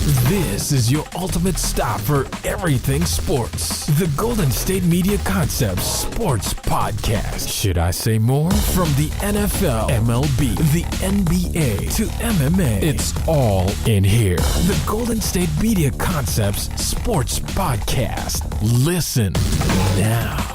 This is your ultimate stop for everything sports. The Golden State Media Concepts Sports Podcast. Should I say more? From the NFL, MLB, the NBA to MMA, it's all in here. The Golden State Media Concepts Sports Podcast. Listen now.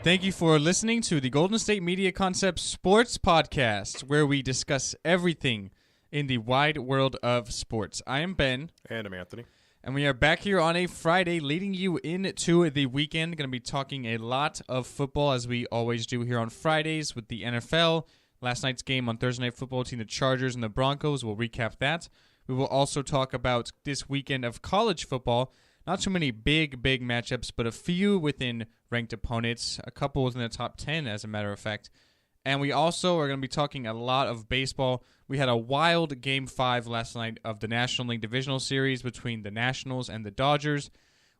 Thank you for listening to the Golden State Media Concepts Sports Podcast, where we discuss everything in the wide world of sports. I am Ben. And I'm Anthony. And we are back here on a Friday, leading you into the weekend. Going to be talking a lot of football, as we always do here on Fridays with the NFL. Last night's game on Thursday Night Football between the Chargers and the Broncos. We'll recap that. We will also talk about this weekend of college football. Not too many big matchups, but a few within ranked opponents, a couple within the top 10, as a matter of fact. And we also are going to be talking a lot of baseball. We had a wild Game 5 last night of the National League Divisional Series between the Nationals and the Dodgers.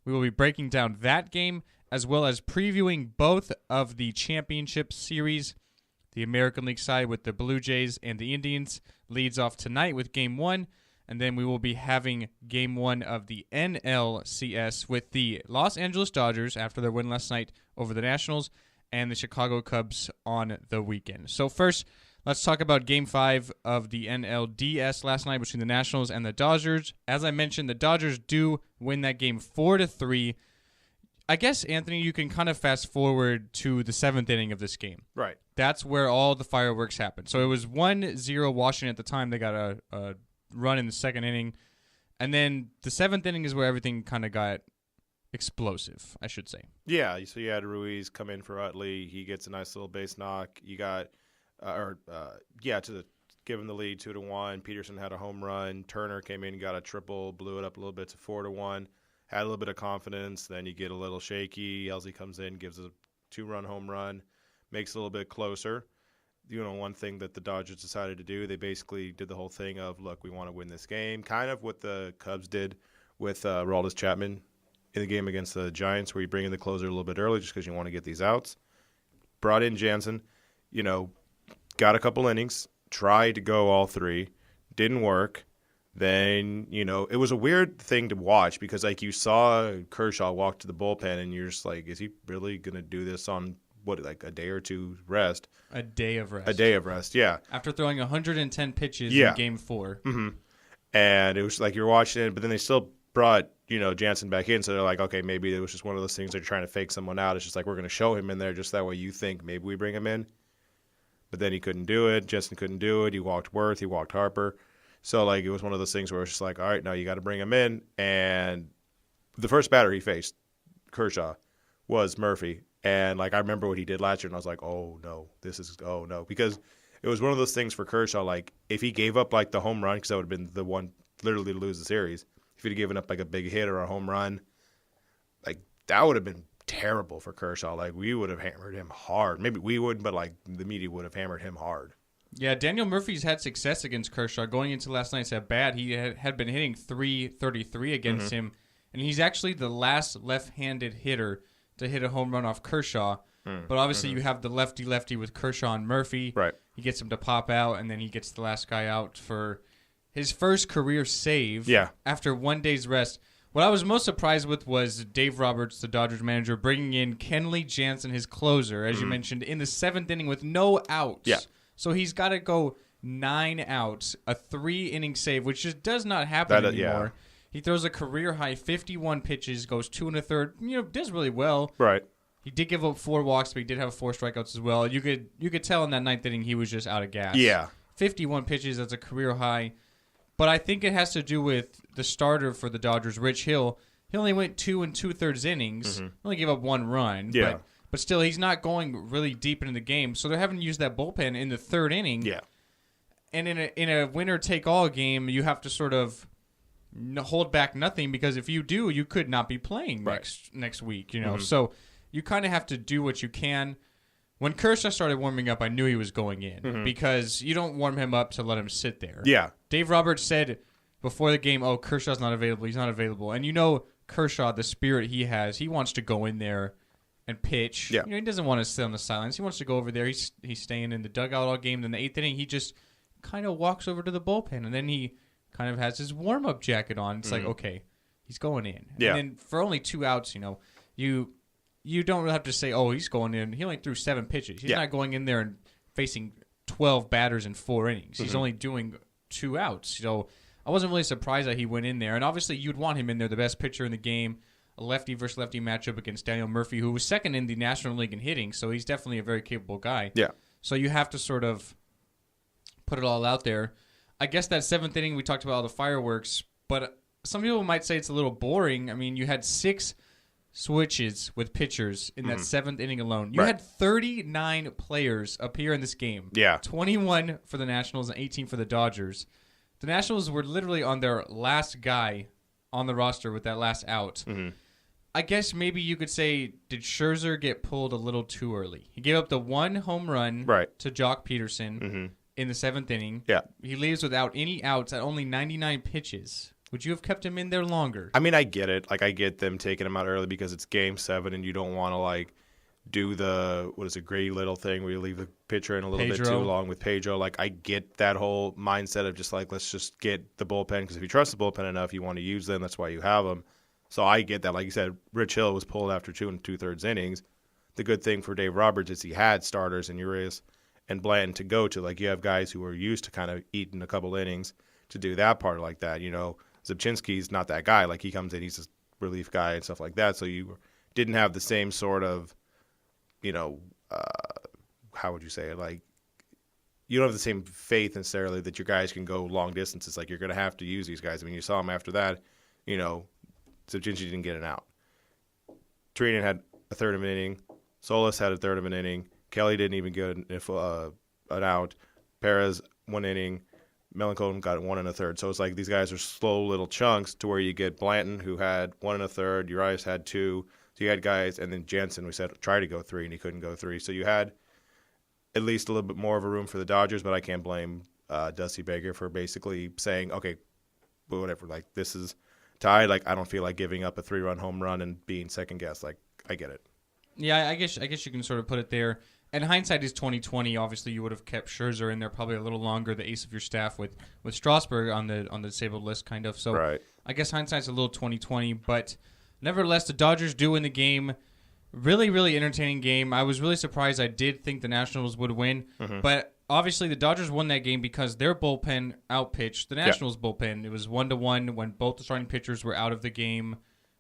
We will be breaking down that game, as well as previewing both of the championship series. The American League side with the Blue Jays and the Indians leads off tonight with Game 1. And then we will be having Game 1 of the NLCS with the Los Angeles Dodgers after their win last night over the Nationals and the Chicago Cubs on the weekend. So first, let's talk about Game 5 of the NLDS last night between the Nationals and the Dodgers. As I mentioned, the Dodgers do win that game 4-3. I guess, Anthony, you can kind of fast forward to the 7th inning of this game. Right. That's where all the fireworks happened. So it was 1-0 Washington at the time. They got a run in the second inning, and then the 7th inning is where everything kind of got explosive, I should say. Yeah, so you had Ruiz come in for Utley. He gets a nice little base knock. You got, give him the lead 2-1. Peterson had a home run. Turner came in, got a triple, blew it up a little bit to 4-1. Had a little bit of confidence. Then you get a little shaky. Elsie comes in, gives a 2-run home run, makes it a little bit closer. You know, one thing that the Dodgers decided to do, they basically did the whole thing of, look, we want to win this game. Kind of what the Cubs did with Aroldis Chapman in the game against the Giants, where you bring in the closer a little bit early just because you want to get these outs. Brought in Jansen, got a couple innings, tried to go all three, didn't work. Then, it was a weird thing to watch because, you saw Kershaw walk to the bullpen and you're just like, is he really going to do this on a day or two rest? A day of rest. A day of rest, yeah. After throwing 110 pitches in Game 4. Mm-hmm. And it was like you're watching it, but then they still brought, Jansen back in. So they're like, okay, maybe it was just one of those things they're trying to fake someone out. It's just like, we're going to show him in there just that way you think maybe we bring him in. But then he couldn't do it. Jansen couldn't do it. He walked Worth. He walked Harper. So, it was one of those things where it's just like, all right, now you got to bring him in. And the first batter he faced, Kershaw, was Murphy. And, I remember what he did last year, and I was like, oh, no, because it was one of those things for Kershaw, if he gave up, the home run, because that would have been the one literally to lose the series, if he'd given up, a big hit or a home run, that would have been terrible for Kershaw. We would have hammered him hard. Maybe we wouldn't, but, the media would have hammered him hard. Yeah, Daniel Murphy's had success against Kershaw. Going into last night's at-bat, he had been hitting .333 against him, and he's actually the last left-handed hitter to hit a home run off Kershaw. But obviously you have the lefty-lefty with Kershaw and Murphy. Right. He gets him to pop out, and then he gets the last guy out for his first career save after 1 day's rest. What I was most surprised with was Dave Roberts, the Dodgers manager, bringing in Kenley Jansen, his closer, as you mentioned, in the 7th inning with no outs. Yeah. So he's got to go 9 outs, a 3-inning save, which just does not happen anymore. Yeah. He throws a career-high 51 pitches, goes 2 1/3, does really well. Right. He did give up 4 walks, but he did have 4 strikeouts as well. You could tell in that 9th inning he was just out of gas. Yeah. 51 pitches, that's a career high. But I think it has to do with the starter for the Dodgers, Rich Hill. He only went 2 2/3 innings. Only gave up 1 run. Yeah. But still, he's not going really deep into the game. So they're having to use that bullpen in the 3rd inning. Yeah. And in a winner-take-all game, you have to sort of hold back nothing, because if you do, you could not be playing next week. So you kind of have to do what you can. when Kershaw started warming up, I knew he was going in because you don't warm him up to let him sit there. Yeah. Dave Roberts said before the game, Kershaw's not available. He's not available. And you know Kershaw, the spirit he has, he wants to go in there and pitch. Yeah. He doesn't want to sit on the sidelines. He wants to go over there. He's staying in the dugout all game. Then the 8th inning, he just kind of walks over to the bullpen, and then he kind of has his warm-up jacket on. It's like, okay, he's going in. Yeah. And then for only 2 outs, you don't really have to say, he's going in. He only threw 7 pitches. He's not going in there and facing 12 batters in 4 innings. He's only doing 2 outs. So I wasn't really surprised that he went in there. And obviously you'd want him in there, the best pitcher in the game, a lefty versus lefty matchup against Daniel Murphy, who was second in the National League in hitting. So he's definitely a very capable guy. Yeah. So you have to sort of put it all out there. I guess that 7th inning, we talked about all the fireworks, but some people might say it's a little boring. I mean, you had 6 switches with pitchers in that 7th inning alone. You had 39 players appear in this game. Yeah. 21 for the Nationals and 18 for the Dodgers. The Nationals were literally on their last guy on the roster with that last out. I guess maybe you could say, did Scherzer get pulled a little too early? He gave up the 1 home run to Jock Peterson in the 7th inning. Yeah. He leaves without any outs at only 99 pitches. Would you have kept him in there longer? I mean, I get it. Like, I get them taking him out early because it's Game 7 and you don't want to, do the, Gritty Little thing where you leave the pitcher in a little bit too long with Pedro. Like, I get that whole mindset of just, let's just get the bullpen. Because if you trust the bullpen enough, you want to use them. That's why you have them. So I get that. Like you said, Rich Hill was pulled after 2 2/3 innings. The good thing for Dave Roberts is he had starters in Urias and Blanton to go to. Like, you have guys who are used to kind of eating a couple innings to do that part like that, Zabchinski's not that guy. Like, he comes in, he's a relief guy and stuff like that. So you didn't have the same sort of, how would you say it? Like, you don't have the same faith necessarily that your guys can go long distances. Like, you're going to have to use these guys. I mean, you saw him after that, Zabchinski didn't get an out. Trinan had a third of an inning. Solis had a third of an inning. Kelly didn't even get an out. Perez, 1 inning. Melancon got 1 1/3. So it's like these guys are slow little chunks to where you get Blanton, who had 1 1/3. Urias had 2. So you had guys, and then Jensen, we said, try to go 3, and he couldn't go 3. So you had at least a little bit more of a room for the Dodgers, but I can't blame Dusty Baker for basically saying, okay, whatever, like, this is tied. Like, I don't feel like giving up a 3-run home run and being second guessed. Like, I get it. Yeah, I guess you can sort of put it there. And hindsight is 20/20. Obviously, you would have kept Scherzer in there probably a little longer, the ace of your staff with Strasburg on the disabled list, kind of. So right. I guess hindsight's a little 20/20, but nevertheless, the Dodgers do win the game. Really, really entertaining game. I was really surprised. I did think the Nationals would win, but obviously the Dodgers won that game because their bullpen outpitched the Nationals bullpen. It was 1-1 when both the starting pitchers were out of the game.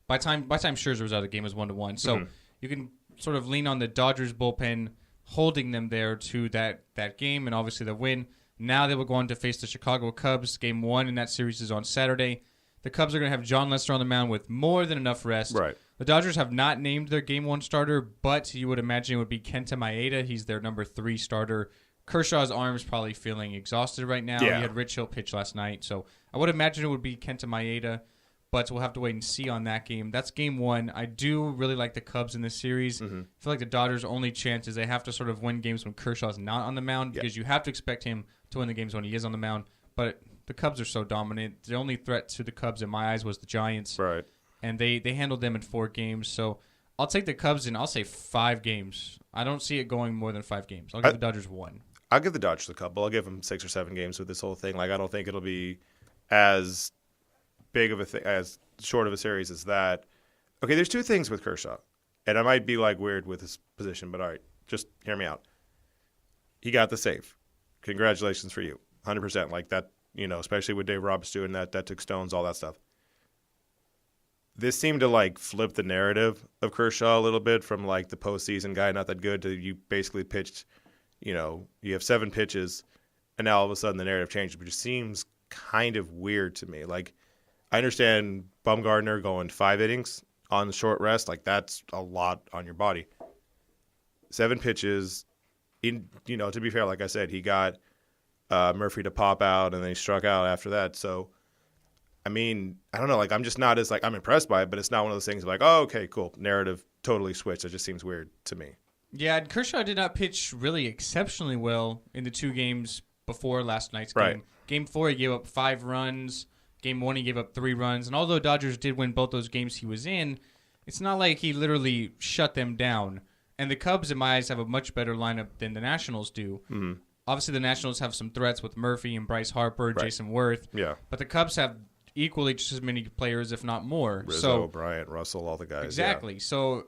By time Scherzer was out of the game, it was 1-1. So you can sort of lean on the Dodgers bullpen holding them there to that game and obviously the win. Now they will go on to face the Chicago Cubs. Game 1 in that series is on Saturday. The Cubs are going to have John Lester on the mound with more than enough rest. Right. The Dodgers have not named their Game 1 starter, but you would imagine it would be Kenta Maeda. He's their number 3 starter. Kershaw's arm's probably feeling exhausted right now. Yeah. He had Rich Hill pitch last night, so I would imagine it would be Kenta Maeda, but we'll have to wait and see on that game. That's Game 1. I do really like the Cubs in this series. I feel like the Dodgers' only chance is they have to sort of win games when Kershaw's not on the mound because you have to expect him to win the games when he is on the mound. But the Cubs are so dominant. The only threat to the Cubs in my eyes was the Giants. Right. And they handled them in 4 games. So I'll take the Cubs in, I'll say 5 games. I don't see it going more than 5 games. I'll give the Dodgers 1. I'll give the Dodgers a couple. I'll give them 6 or 7 games with this whole thing. Like, I don't think it'll be as big of a thing, as short of a series as that. Okay, there's 2 things with Kershaw. And I might be, weird with his position, but all right, just hear me out. He got the save. Congratulations for you. 100%. Like that, especially with Dave Roberts doing that took stones, all that stuff. This seemed to, flip the narrative of Kershaw a little bit from, the postseason guy not that good to you basically pitched, you have 7 pitches, and now all of a sudden the narrative changes, which seems kind of weird to me. I understand Bumgarner going 5 innings on the short rest. That's a lot on your body. 7 pitches. To be fair, like I said, he got Murphy to pop out, and then he struck out after that. So, I mean, I don't know. I'm just not as, I'm impressed by it, but it's not one of those things oh, okay, cool. Narrative totally switched. It just seems weird to me. Yeah, and Kershaw did not pitch really exceptionally well in the 2 games before last night's game. Right. Game 4, he gave up 5 runs. Game 1, he gave up 3 runs. And although Dodgers did win both those games he was in, it's not like he literally shut them down. And the Cubs, in my eyes, have a much better lineup than the Nationals do. Mm-hmm. Obviously, the Nationals have some threats with Murphy and Bryce Harper, Jason Worth. Yeah. But the Cubs have equally just as many players, if not more. Rizzo, Bryant, Russell, all the guys. Exactly. Yeah. So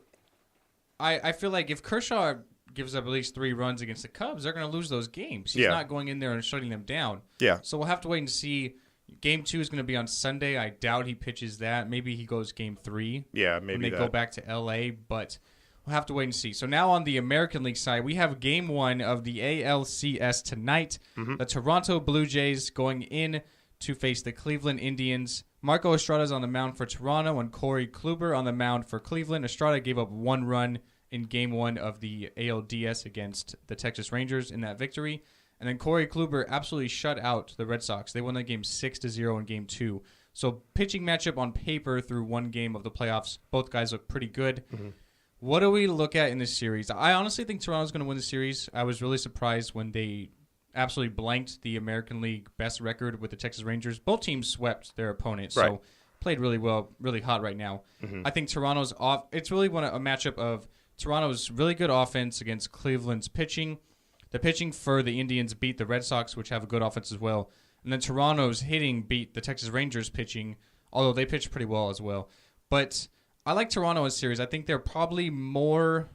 I feel like if Kershaw gives up at least 3 runs against the Cubs, they're going to lose those games. He's not going in there and shutting them down. Yeah. So we'll have to wait and see. Game 2 is going to be on Sunday. I doubt he pitches that. Maybe he goes Game 3. Yeah, maybe when they go back to L.A., but we'll have to wait and see. So now on the American League side, we have Game 1 of the ALCS tonight. Mm-hmm. The Toronto Blue Jays going in to face the Cleveland Indians. Marco Estrada's on the mound for Toronto and Corey Kluber on the mound for Cleveland. Estrada gave up 1 run in Game 1 of the ALDS against the Texas Rangers in that victory. And then Corey Kluber absolutely shut out the Red Sox. They won that game 6-0 in Game 2. So pitching matchup on paper through 1 game of the playoffs. Both guys look pretty good. Mm-hmm. What do we look at in this series? I honestly think Toronto's going to win the series. I was really surprised when they absolutely blanked the American League best record with the Texas Rangers. Both teams swept their opponents, so played really well, really hot right now. Mm-hmm. I think Toronto's off. It's really a matchup of Toronto's really good offense against Cleveland's pitching. The pitching for the Indians beat the Red Sox, which have a good offense as well. And then Toronto's hitting beat the Texas Rangers pitching, although they pitched pretty well as well. But I like Toronto in series. I think they're probably more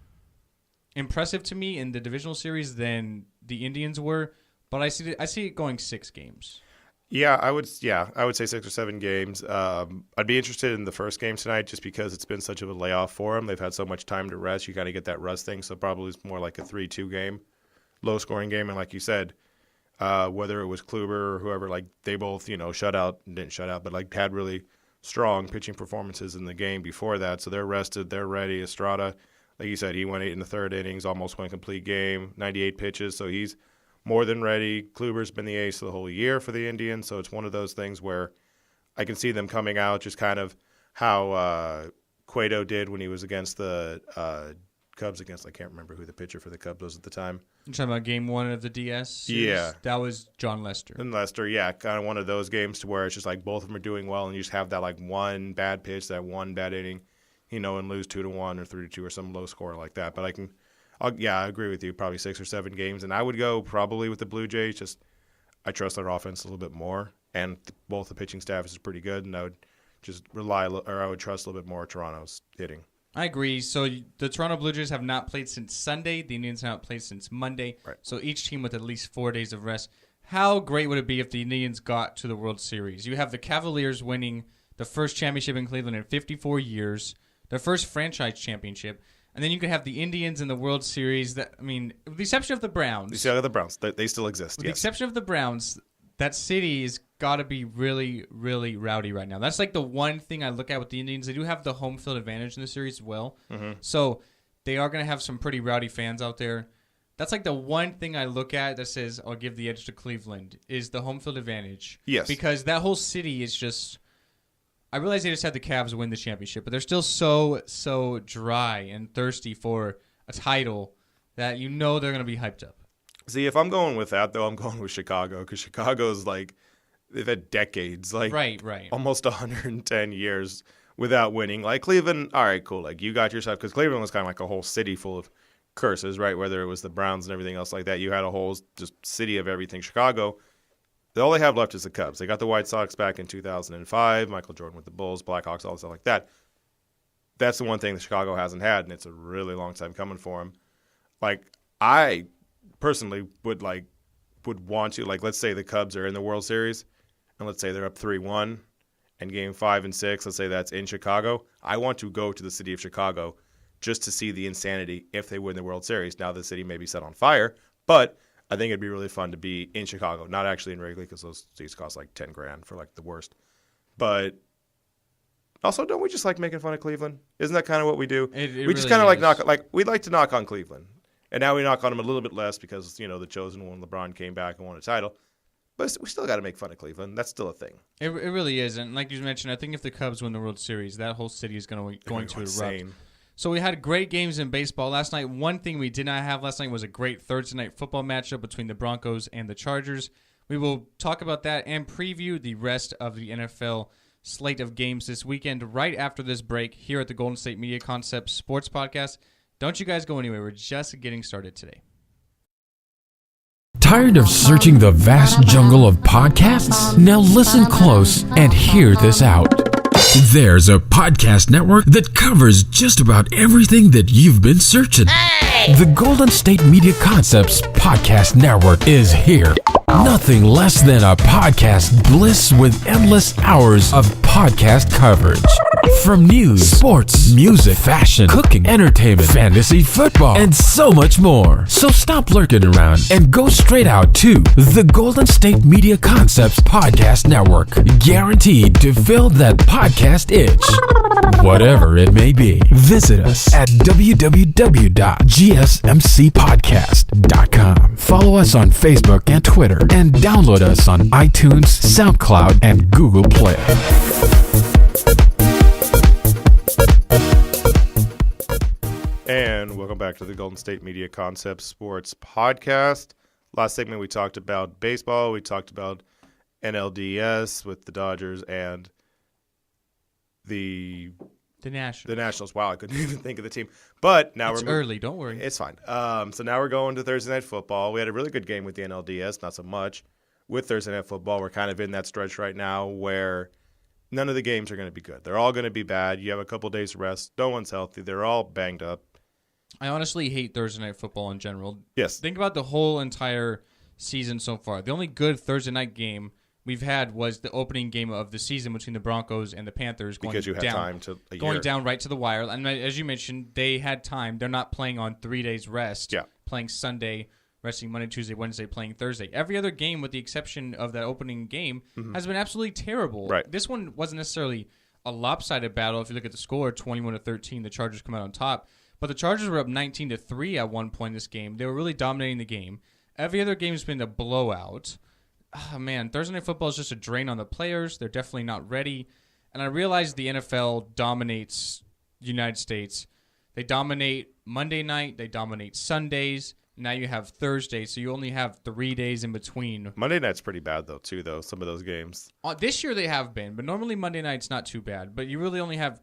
impressive to me in the divisional series than the Indians were. But I see it going 6 games. Yeah, I would say 6 or 7 games. I'd be interested in the first game tonight just because it's been such of a layoff for them. They've had so much time to rest. You kind of get that rust thing. So probably it's more like a 3-2 game, low-scoring game. And like you said, whether it was Kluber or whoever, like they both, didn't shut out, but like had really strong pitching performances in the game before that. So they're rested, they're ready. Estrada, like you said, he went 8 in the 3rd innings, almost went complete game, 98 pitches. So he's more than ready. Kluber's been the ace of the whole year for the Indians. So it's one of those things where I can see them coming out just kind of how Cueto did when he was against the Cubs I can't remember who the pitcher for the Cubs was at the time. You're talking about Game 1 of the DS series? Yeah. That was John Lester. And Lester, yeah, kind of one of those games to where it's just like both of them are doing well and you just have that like one bad pitch, that one bad inning, and lose 2-1 or 3-2 or some low score like that. But I agree with you, probably 6 or 7 games. And I would go probably with the Blue Jays. Just I trust their offense a little bit more. And both the pitching staff is pretty good. And I would just I would trust a little bit more Toronto's hitting. I agree. So the Toronto Blue Jays have not played since Sunday. The Indians have not played since Monday. Right. So each team with at least 4 days of rest. How great would it be if the Indians got to the World Series? You have the Cavaliers winning the first championship in Cleveland in 54 years, their first franchise championship, and then you could have the Indians in the World Series. With the exception of the Browns. You see how the Browns, they still exist. With the exception of the Browns, that city has got to be really, really rowdy right now. That's like the one thing I look at with the Indians. They do have the home field advantage in the series as well. Mm-hmm. So they are going to have some pretty rowdy fans out there. That's like the one thing I look at that says I'll give the edge to Cleveland is the home field advantage. Yes. Because that whole city is just... I realize they just had the Cavs win the championship, but they're still so dry and thirsty for a title that they're going to be hyped up. See, if I'm going with that, though, I'm going with Chicago because Chicago's like they've had decades, like right, almost 110 years without winning. Like Cleveland, all right, cool. Like you got yourself because Cleveland was kind of like a whole city full of curses, right? Whether it was the Browns and everything else like that, you had a whole just city of everything. Chicago, all they have left is the Cubs. They got the White Sox back in 2005. Michael Jordan with the Bulls, Blackhawks, all that stuff like that. That's the one thing that Chicago hasn't had, and it's a really long time coming for them. Like I personally would want to, like, let's say the Cubs are in the World Series and let's say they're up 3-1 and game 5 and 6, let's say that's in Chicago. I want to go to the city of Chicago just to see the insanity if they win the World Series. Now the city may be set on fire, but I think it'd be really fun to be in Chicago, not actually in Wrigley because those seats cost like $10,000 for like the worst. But also, don't we just like making fun of Cleveland? Isn't that kind of what we do? We just kind of we'd like to knock on Cleveland. And now we knock on them a little bit less because, the chosen one, LeBron, came back and won a title. But we still got to make fun of Cleveland. That's still a thing. It really is. And like you mentioned, I think if the Cubs win the World Series, that whole city is going to erupt. So we had great games in baseball last night. One thing we did not have last night was a great Thursday night football matchup between the Broncos and the Chargers. We will talk about that and preview the rest of the NFL slate of games this weekend right after this break here at the Golden State Media Concepts Sports Podcast. Don't you guys go anywhere. We're just getting started today. Tired of searching the vast jungle of podcasts? Now listen close and hear this out. There's a podcast network that covers just about everything that you've been searching. The Golden State Media Concepts Podcast Network is here. Nothing less than a podcast bliss with endless hours of podcast coverage. From news, sports, music, fashion, cooking, entertainment, fantasy, football, and so much more. So stop lurking around and go straight out to the Golden State Media Concepts Podcast Network. Guaranteed to fill that podcast itch. Whatever it may be. Visit us at www.gsmcpodcast.com. Follow us on Facebook and Twitter, and download us on iTunes, SoundCloud, and Google Play. And welcome back to the Golden State Media Concepts Sports Podcast. Last segment we talked about baseball. We talked about NLDS with the Dodgers and the Nationals. Wow, I couldn't even think of the team. But now it's early. Don't worry. It's fine. So now we're going to Thursday Night Football. We had a really good game with the NLDS, not so much. With Thursday Night Football, we're kind of in that stretch right now where none of the games are going to be good. They're all going to be bad. You have a couple days rest. No one's healthy. They're all banged up. I honestly hate Thursday Night Football in general. Yes. Think about the whole entire season so far. The only good Thursday night game we've had was the opening game of the season between the Broncos and the Panthers. Because you had time to going down right to the wire. And as you mentioned, they had time. They're not playing on 3 days rest. Yeah. Playing Sunday, resting Monday, Tuesday, Wednesday, playing Thursday. Every other game, with the exception of that opening game, has been absolutely terrible. Right. This one wasn't necessarily a lopsided battle. If you look at the score, 21-13, the Chargers come out on top. But the Chargers were up 19-3 at one point in this game. They were really dominating the game. Every other game has been a blowout. Oh, man, Thursday Night Football is just a drain on the players. They're definitely not ready. And I realize the NFL dominates the United States. They dominate Monday night. They dominate Sundays. Now you have Thursday, so you only have 3 days in between. Monday night's pretty bad, though, too, some of those games. This year they have been, but normally Monday night's not too bad. But you really only have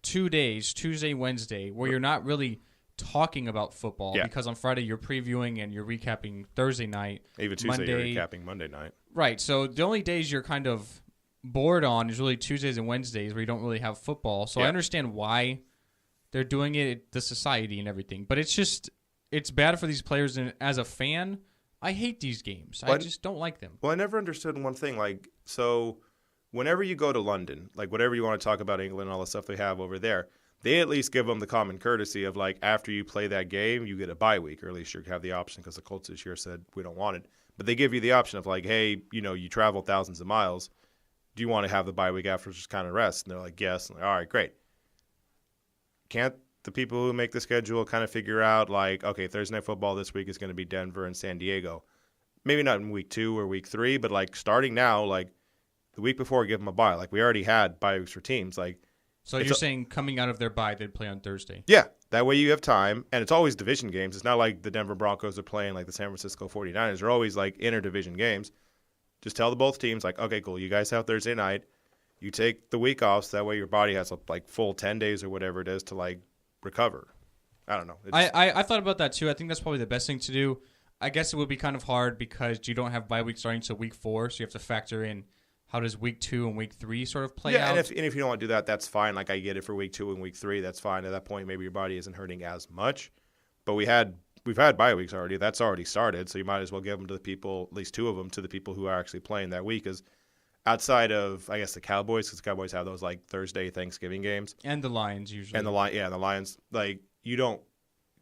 2 days, Tuesday, Wednesday, where you're not really talking about football because on Friday you're previewing and you're recapping Thursday night. Even Tuesday you're recapping Monday night. Right. So the only days you're kind of bored on is really Tuesdays and Wednesdays where you don't really have football. So I understand why they're doing it, the society and everything. But it's bad for these players. And as a fan, I hate these games. I just don't like them. Well, I never understood one thing. So whenever you go to London, whatever you want to talk about England and all the stuff they have over there, they at least give them the common courtesy of after you play that game, you get a bye week, or at least you have the option because the Colts this year said we don't want it. But they give you the option of hey, you travel thousands of miles. Do you want to have the bye week after just kind of rest? And they're like, yes. And all right, great. Can't the people who make the schedule kind of figure out okay, Thursday Night Football this week is going to be Denver and San Diego. Maybe not in week 2 or week 3, but starting now, the week before, give them a bye. We already had bye weeks for teams. So you're saying coming out of their bye, they'd play on Thursday? Yeah. That way you have time. And it's always division games. It's not like the Denver Broncos are playing the San Francisco 49ers. They're always inter-division games. Just tell both teams, okay, cool, you guys have Thursday night. You take the week off so that way your body has a full 10 days or whatever it is to recover. I don't know. I thought about that too. I think that's probably the best thing to do. I guess it would be kind of hard because you don't have bye week starting until week 4, so you have to factor in how does week 2 and week 3 sort of play out? Yeah, and if you don't want to do that, that's fine. I get it for week 2 and week 3. That's fine. At that point, maybe your body isn't hurting as much. But we've had bye weeks already. That's already started, so you might as well give them to the people, at least 2 of them, to the people who are actually playing that week. Because outside of, I guess, the Cowboys, because the Cowboys have those Thursday Thanksgiving games, and the Lions usually, and the Lions, you don't.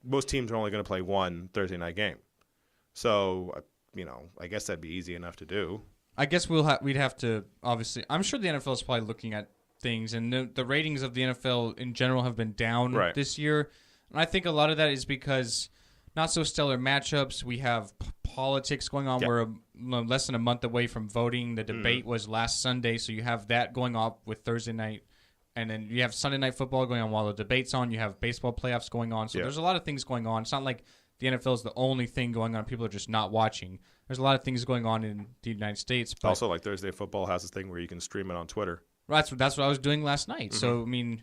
Most teams are only going to play one Thursday night game, so I guess that'd be easy enough to do. I guess we'd have to, obviously, I'm sure the NFL is probably looking at things, and the ratings of the NFL in general have been down this year. And I think a lot of that is because not so stellar matchups. We have politics going on. We're less than a month away from voting. The debate was last Sunday, so you have that going off with Thursday night And then you have Sunday Night Football going on while the debate's on. You have baseball playoffs going on. So there's a lot of things going on. It's not like the NFL is the only thing going on. People are just not watching. There's a lot of things going on in the United States. But also, like Thursday Football has this thing where you can stream it on Twitter. That's what I was doing last night. Mm-hmm. So, I mean,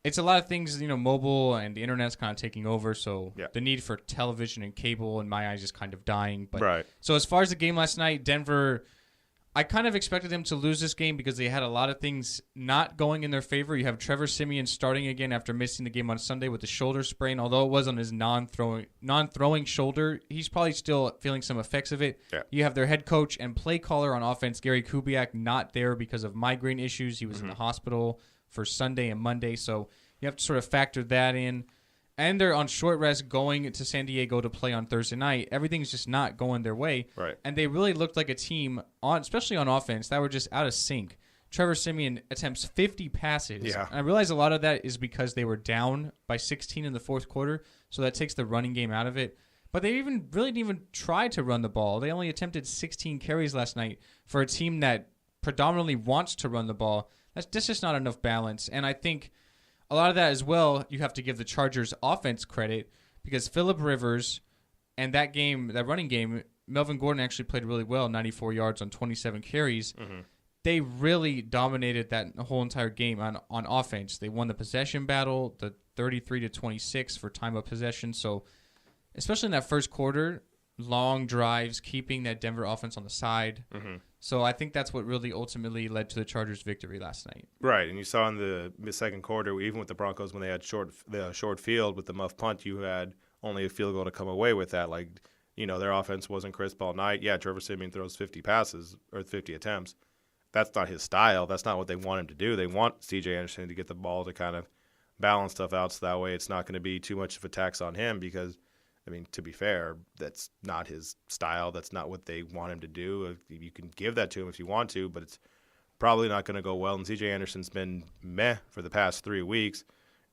it's a lot of things, mobile and the internet's kind of taking over. So the need for television and cable, in my eyes, is kind of dying. But So as far as the game last night, Denver, I kind of expected them to lose this game because they had a lot of things not going in their favor. You have Trevor Siemian starting again after missing the game on Sunday with the shoulder sprain. Although it was on his non-throwing shoulder, he's probably still feeling some effects of it. Yeah. You have their head coach and play caller on offense, Gary Kubiak, not there because of migraine issues. He was in the hospital for Sunday and Monday, so you have to sort of factor that in. And they're on short rest going to San Diego to play on Thursday night. Everything's just not going their way. Right. And they really looked like a team, especially on offense, that were just out of sync. Trevor Siemian attempts 50 passes. Yeah. And I realize a lot of that is because they were down by 16 in the fourth quarter, so that takes the running game out of it. But they really didn't even try to run the ball. They only attempted 16 carries last night for a team that predominantly wants to run the ball. That's just not enough balance. And I think a lot of that as well, you have to give the Chargers offense credit because Phillip Rivers and that running game, Melvin Gordon actually played really well, 94 yards on 27 carries. Mm-hmm. They really dominated that whole entire game on offense. They won the possession battle, the 33-26 for time of possession. So especially in that first quarter, long drives, keeping that Denver offense on the side. Mm-hmm. So I think that's what really ultimately led to the Chargers' victory last night. Right, and you saw in the second quarter, even with the Broncos, when they had short field with the muff punt, you had only a field goal to come away with that. Like, their offense wasn't crisp all night. Yeah, Trevor Siemian throws 50 passes or 50 attempts. That's not his style. That's not what they want him to do. They want C.J. Anderson to get the ball to kind of balance stuff out so that way it's not going to be too much of a tax on him because – to be fair, that's not his style. That's not what they want him to do. You can give that to him if you want to, but it's probably not going to go well. And C.J. Anderson's been meh for the past 3 weeks,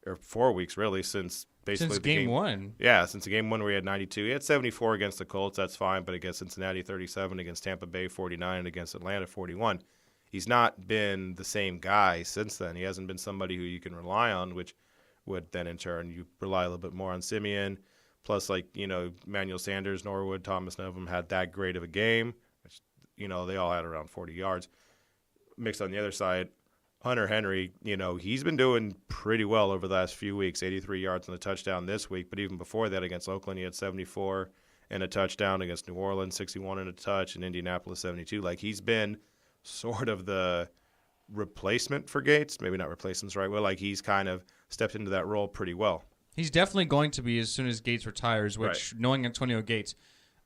or 4 weeks really, since basically game one. Yeah, since the game one where he had 92. He had 74 against the Colts. That's fine, but against Cincinnati, 37, against Tampa Bay, 49, and against Atlanta, 41. He's not been the same guy since then. He hasn't been somebody who you can rely on, which would then in turn you rely a little bit more on Siemian. Plus, Emmanuel Sanders, Norwood, Thomas, none of them had that great of a game. Which, they all had around 40 yards. Mixed on the other side, Hunter Henry, he's been doing pretty well over the last few weeks. 83 yards and a touchdown this week. But even before that, against Oakland, he had 74 and a touchdown. Against New Orleans, 61 and a touch. And Indianapolis, 72. Like, he's been sort of the replacement for Gates. Maybe not replacement's the right way. Like, he's kind of stepped into that role pretty well. He's definitely going to be as soon as Gates retires, which, knowing Antonio Gates,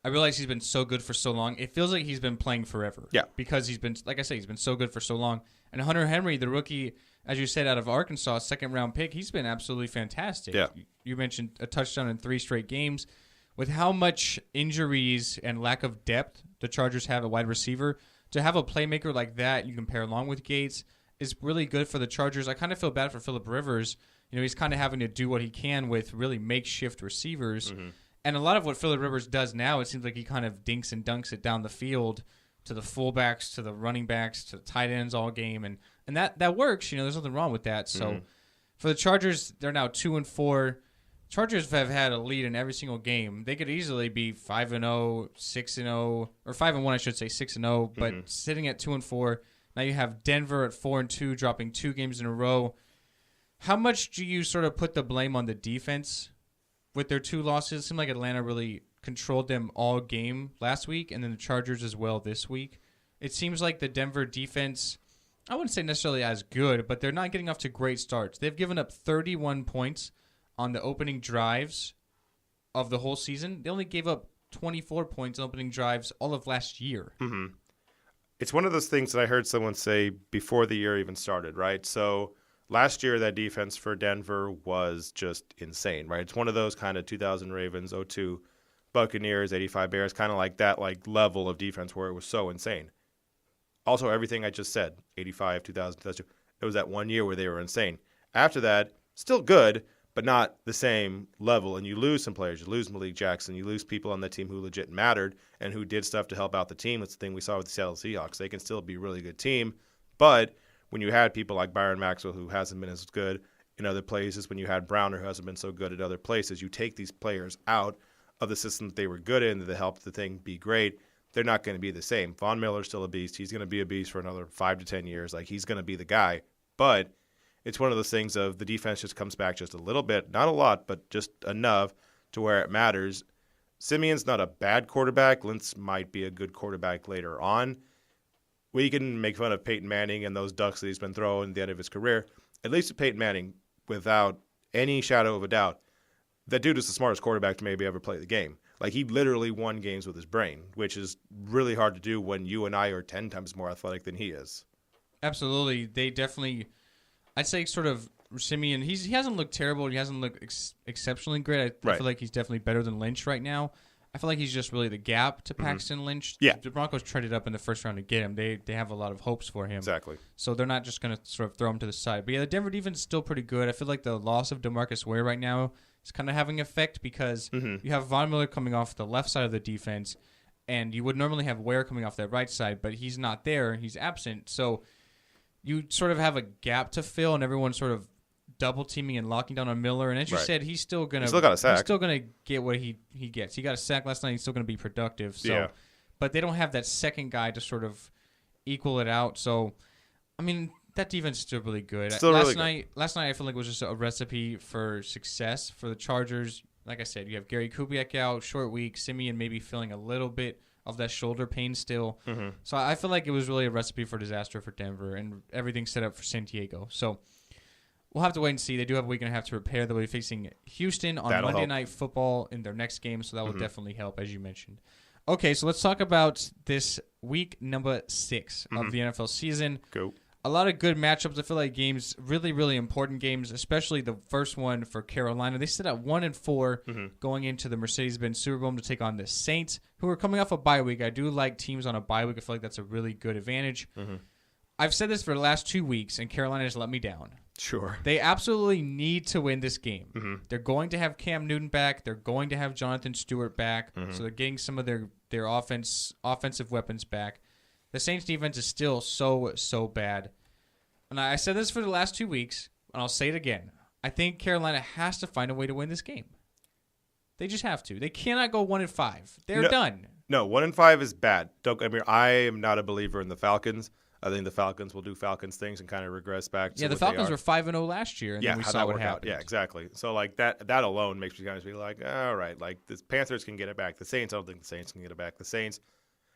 I realize he's been so good for so long. It feels like he's been playing forever. Yeah. Because he's been, like I say, he's been so good for so long. And Hunter Henry, the rookie, as you said, out of Arkansas, second-round pick, he's been absolutely fantastic. Yeah. You mentioned a touchdown in 3 straight games. With how much injuries and lack of depth the Chargers have at wide receiver, to have a playmaker like that you can pair along with Gates is really good for the Chargers. I kind of feel bad for Phillip Rivers. He's kind of having to do what he can with really makeshift receivers. Mm-hmm. And a lot of what Phillip Rivers does now, it seems like he kind of dinks and dunks it down the field to the fullbacks, to the running backs, to the tight ends all game. And that works. There's nothing wrong with that. So for the Chargers, they're now 2-4. Chargers have had a lead in every single game. They could easily be 5-0, 6-0, or 5-1, I should say, 6-0. But sitting at 2-4, now you have Denver at 4-2, dropping 2 games in a row. How much do you sort of put the blame on the defense with their 2 losses? It seemed like Atlanta really controlled them all game last week, and then the Chargers as well this week. It seems like the Denver defense, I wouldn't say necessarily as good, but they're not getting off to great starts. They've given up 31 points on the opening drives of the whole season. They only gave up 24 points on opening drives all of last year. Mm-hmm. It's one of those things that I heard someone say before the year even started, right? So last year, that defense for Denver was just insane, right? It's one of those kind of 2000 Ravens, 02 Buccaneers, 85 Bears, kind of like that level of defense where it was so insane. Also, everything I just said, 85, 2000, 2002, it was that one year where they were insane. After that, still good, but not the same level. And you lose some players. You lose Malik Jackson. You lose people on the team who legit mattered and who did stuff to help out the team. That's the thing we saw with the Seattle Seahawks. They can still be a really good team, but when you had people like Byron Maxwell, who hasn't been as good in other places, when you had Browner, who hasn't been so good at other places, you take these players out of the system that they were good in that helped the thing be great. They're not going to be the same. Von Miller's still a beast. He's going to be a beast for another 5 to 10 years. Like, he's going to be the guy. But it's one of those things of the defense just comes back just a little bit, not a lot, but just enough to where it matters. Simeon's not a bad quarterback. Lentz might be a good quarterback later on. We can make fun of Peyton Manning and those ducks that he's been throwing at the end of his career. At least with Peyton Manning, without any shadow of a doubt, that dude is the smartest quarterback to maybe ever play the game. Like, he literally won games with his brain, which is really hard to do when you and I are 10 times more athletic than he is. Absolutely. They definitely, I'd say sort of Simeon, he hasn't looked terrible. He hasn't looked exceptionally great. I feel like he's definitely better than Lynch right now. I feel like he's just really the gap to Paxton Lynch. Yeah. The Broncos traded up in the first round to get him. They have a lot of hopes for him. Exactly. So they're not just going to sort of throw him to the side. But yeah, the Denver defense is still pretty good. I feel like the loss of DeMarcus Ware right now is kind of having effect because you have Von Miller coming off the left side of the defense, and you would normally have Ware coming off that right side, but he's not there. He's absent. So you sort of have a gap to fill, and everyone's sort of double teaming and locking down on Miller. And as you said, he's still gonna got a sack. He's still gonna get what he gets. He got a sack last night. He's still gonna be productive. So, but they don't have that second guy to sort of equal it out. So, I mean, that defense is still really good. Last night I feel like it was just a recipe for success for the Chargers. Like I said, you have Gary Kubiak out, short week. Simeon maybe feeling a little bit of that shoulder pain still. So I feel like it was really a recipe for disaster for Denver, and everything set up for San Diego. So we'll have to wait and see. They do have a week and a half to prepare. They'll be facing Houston on Monday Night Football in their next game, so that will definitely help, as you mentioned. Okay, so let's talk about this week number 6 of the NFL season. Go. A lot of good matchups. I feel like games, really, really important games, especially the first one for Carolina. They sit at 1-4 going into the Mercedes-Benz Superdome to take on the Saints, who are coming off a bye week. I do like teams on a bye week. I feel like that's a really good advantage. I've said this for the last 2 weeks, and Carolina has let me down. Sure. They absolutely need to win this game. They're going to have Cam Newton back. They're going to have Jonathan Stewart back. So they're getting some of their offensive weapons back. The Saints defense is still so bad. And I said this for the last 2 weeks, and I'll say it again. I think Carolina has to find a way to win this game. They just have to. They cannot go 1-5. They're done. No, 1-5 is bad. I am not a believer in the Falcons. I think the Falcons will do Falcons things and kind of regress back to the Falcons were 5-0 last year, and then we saw what happened. Yeah, exactly. So, like, that alone makes me kind of be like, all right, like, the Panthers can get it back. The Saints, I don't think the Saints can get it back. The Saints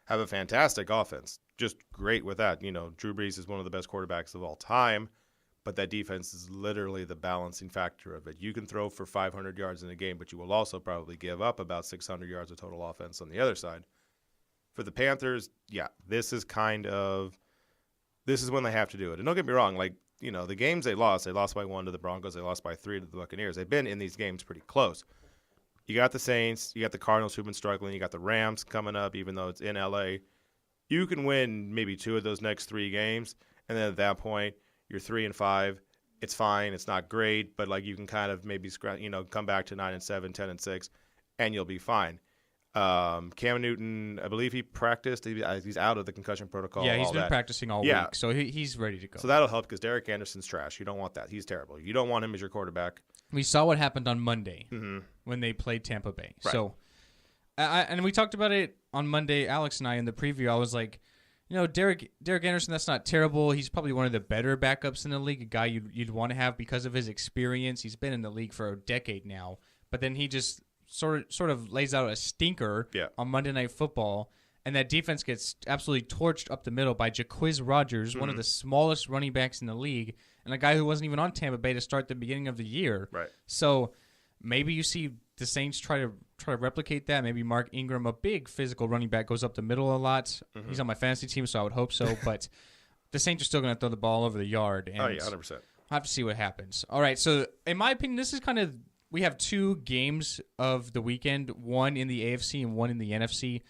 have a fantastic offense, just great with that. You know, Drew Brees is one of the best quarterbacks of all time, but that defense is literally the balancing factor of it. You can throw for 500 yards in a game, but you will also probably give up about 600 yards of total offense on the other side. For the Panthers, this is when they have to do it. And don't get me wrong, like, you know, the games they lost by 1 to the Broncos, they lost by 3 to the Buccaneers. They've been in these games pretty close. You got the Saints, you got the Cardinals who've been struggling, you got the Rams coming up, even though it's in LA. You can win maybe 2 of those next 3 games, and then at that point, you're 3-5. It's fine. It's not great, but like you can kind of maybe come back to 9-7, 10-6, and you'll be fine. Cam Newton, I believe he practiced. He's out of the concussion protocol. Yeah, he's been practicing all week, so he's ready to go. So that'll help because Derek Anderson's trash. You don't want that. He's terrible. You don't want him as your quarterback. We saw what happened on Monday when they played Tampa Bay. Right. So, and we talked about it on Monday, Alex and I, in the preview. I was like, you know, Derek Anderson, that's not terrible. He's probably one of the better backups in the league, a guy you'd want to have because of his experience. He's been in the league for a decade now. But then he just sort of lays out a stinker on Monday Night Football, and that defense gets absolutely torched up the middle by Jacquizz Rodgers, one of the smallest running backs in the league, and a guy who wasn't even on Tampa Bay to start the beginning of the year. Right. So maybe you see the Saints try to replicate that. Maybe Mark Ingram, a big physical running back, goes up the middle a lot. He's on my fantasy team, so I would hope so. But the Saints are still going to throw the ball over the yard. And 100%. I'll have to see what happens. All right, so in my opinion, this is kind of – we have 2 games of the weekend, one in the AFC and one in the NFC.